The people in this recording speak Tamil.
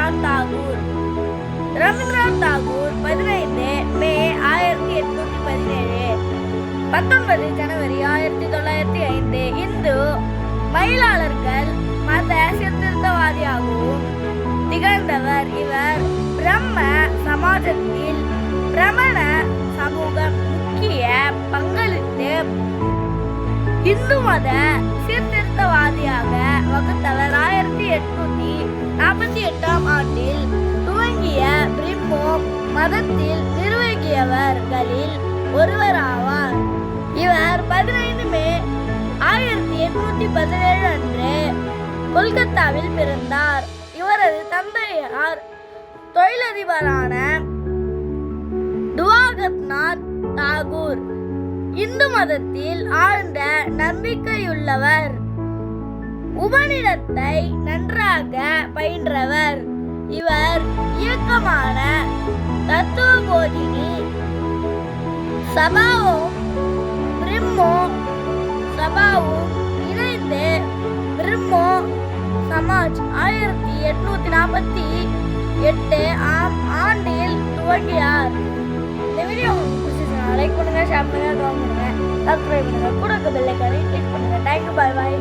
ரவீந்திரநாத் தாகூர். ரவீந்திரநாத் தாகூர் 15 மே 1817, 19 ஜனவரி 1905 இந்து மயிலாளர்கள் மத சீர்திருத்தவாதியாகவும் திகழ்ந்தவர். இவர் பிரம்ம சமாஜத்தில் பிராமண சமூகம் முக்கிய பங்களித்து இந்து மத சீர்திருத்தவாதியாக வகுத்தவர். 1848 ஆண்டில் துவங்கிய பிரம்மோ மதத்தில் நிர்வகியவர்களில் ஒருவராவார். இவர் 15 மே 1817 அன்று கொல்கத்தாவில் பிறந்தார். இவரது தந்தையார் தொழிலதிபரான துவாகத்நாத் தாகூர் இந்து மதத்தில் ஆழ்ந்த நம்பிக்கையுள்ளவர். உபநிடத்தை நன்றாக பயின்றவர். இவர் இயக்கமான தத்துவபோதினி சபாவும் பிரம்மோ சபாவும் இணைந்து பிரம்மோ சமாஜ் 1848 ஆண்டில் துவங்கினார். இந்த வீடியோ உங்களுக்கு பிடிச்சிருந்தா லைக் பண்ணுங்க, ஷேர் பண்ணுங்க, கமெண்ட் பண்ணுங்க, சப்ஸ்கிரைப் பண்ணுங்க, கூட பெல் ஐகானை கிளிக் பண்ணுங்க. Thank you, bye bye.